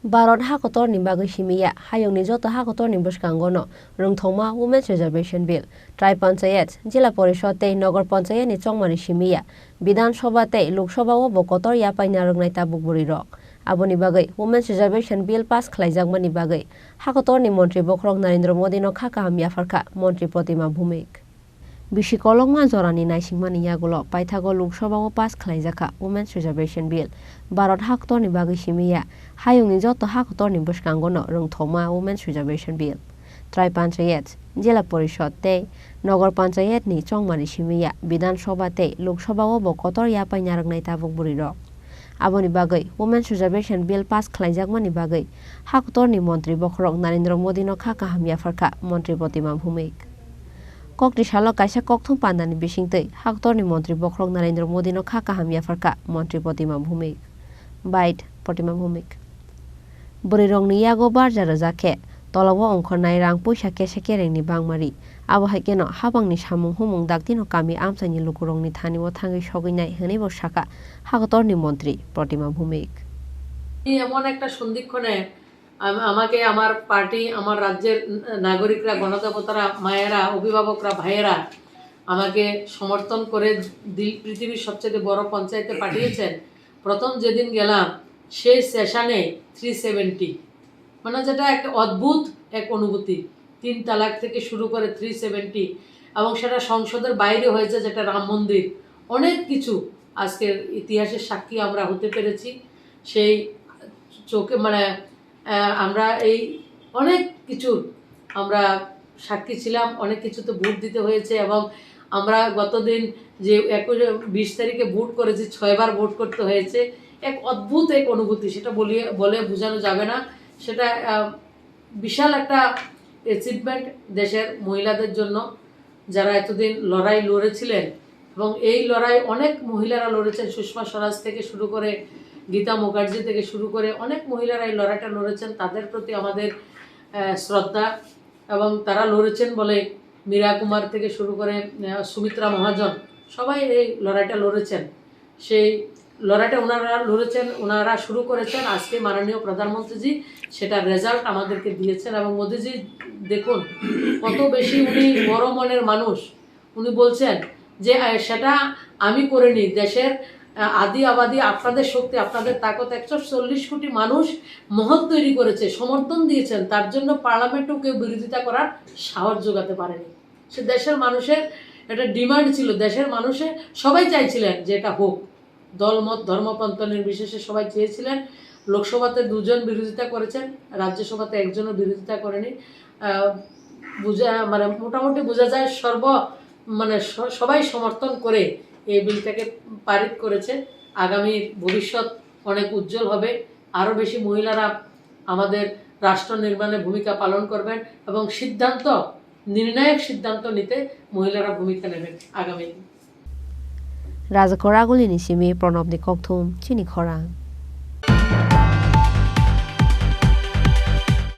Bharat Hakotorni Bagwi Simiya Hayungni joto Hakotorni Bwskango no Rwngthoma Women's Reservation Bill Trai Panchayat Jila Porishod tei Nogor Panchayat ni chongmani Simiya Bidhan Sabha tei Lok Sabha o bokotor yapaina rwngnai tabuk buri rok aboni bagui Women's Reservation Bill pass khlaijagmani bagui Hakotorni Montri Khorang Narendra Modi no khaka hamya farkha Montri Protima Bhumik Bishi kolongma jorani naisingmani yagulo paithago Lok Sabha o pass khlaijaka Women's Reservation Bill Bharat Hakotorni Bagwi Simiya Hayungni joto Hakotorni Bwskango no Rwngthoma Women's Reservation Bill Trai Panchayat Jila Porishod tei Nogor Panchayat ni chongmani Simiya Bidhan Sabha tei Lok Sabha o bokotor yapaina rwngnai tabuk buri rok aboni bagui Women's Reservation Bill pass khlaijagmani bagui Hakotorni Montri Khorang Narendra Modi no khaka hamya farkha Montri Protima Bhumik Kokti salo Kaisa kokthum pandani bisingtei Hakotorni Montri Khorang Narendra Modi no khaka hamya farkha Montri Protima Bhumik Bait Protima Bhumik Burirongni yago barja rajake tolawo ongkhornai rang puisa kese kerengni bangmari abo haikeno habangni samung humung daktino kami amsani lukurongni thaniwo thangi soginai hnibo saka Hakotorni Montri Protima Bhumik এমন একটা সন্ধিক্ষণে আমাকে আমার party আমার রাজ্যের নাগরিকরা গণদেবতারা মায়েরা অভিভাবকরা ভাইয়েরা আমাকে সমর্থন করে পৃথিবীর সবচেয়ে বড় পঞ্চায়েতে পাঠিয়েছেন প্রথম যেদিন গেলাম সেই সেশনে 370 মানে যেটা একটা অদ্ভুত এক অনুভূতি 3 তালাক থেকে শুরু করে 370 এবং সেটা সংসদের বাইরে হয়েছে যেটা রাম মন্দির অনেক কিছু আজকের ইতিহাসের সাক্ষী আমরা হতে পেরেছি সেই চোখে মানে আমরা এই অনেক কিছু আমরা সাক্ষী ছিলাম অনেক কিছুতে ভোট দিতে হয়েছে এবং আমরা গতদিন যে 20 তারিখে ভোট করেছি 6 বার ভোট করতে হয়েছে এক অদ্ভুত এক অনুভূতি সেটা বলে বোঝানো যাবে না সেটা বিশাল একটা অ্যাচিভমেন্ট দেশের মহিলাদের জন্য যারা এতদিন লড়াই লড়েছিলেন এবং এই লড়াই অনেক মহিলারা লড়েছেন সুষমা স্বরাজ থেকে শুরু করে গীতা মুখার্জি থেকে শুরু করে অনেক মহিলারা এই লড়াইটা লড়েছেন তাদের প্রতি আমাদের শ্রদ্ধা এবং তারা লড়েছেন বলে মীরা কুমার থেকে শুরু করে সুমিত্রা মহাজন সবাই এই লড়াইটা লড়েছেন সেই লড়াইটা ওনারা লড়েছেন ওনারা শুরু করেছেন আজকে মাননীয় প্রধানমন্ত্রীজি সেটা রেজাল্ট আমাদেরকে দিয়েছেন এবং মোদিজি দেখুন কত বেশি উনি বড় মনের মানুষ উনি বলছেন যে সেটা আমি করিনি দেশের আদি আবাদি আপনাদের শক্তি আপনাদের তাকত 140 কোটি মানুষ মহৎ তৈরি করেছে সমর্থন দিয়েছেন তার জন্য পার্লামেন্টেও কেউ বিরোধিতা করার সাহস জোগাতে পারেনি সে দেশের মানুষের একটা ডিমান্ড ছিল দেশের মানুষে সবাই চাইছিলেন যে এটা হোক দলমত ধর্মপন্থ নির্বিশেষে সবাই চেয়েছিলেন লোকসভাতে 2 জন বিরোধিতা করেছেন রাজ্যসভাতে একজনও বিরোধিতা করেনি মানে মোটামুটি বোঝা যায় সবাই সমর্থন করে এই বিলটাকে পারিত করেছে আগামী ভবিষ্যৎ অনেক উজ্জ্বল হবে আরও বেশি মহিলারা আমাদের রাষ্ট্র নির্মাণে ভূমিকা পালন করবেন এবং নির্ণায়ক সিদ্ধান্ত নিতে মহিলারা ভূমিকা নেবেন আগামী Raja Khorang ni Simi Pranab ni Kokthum Chini Khorang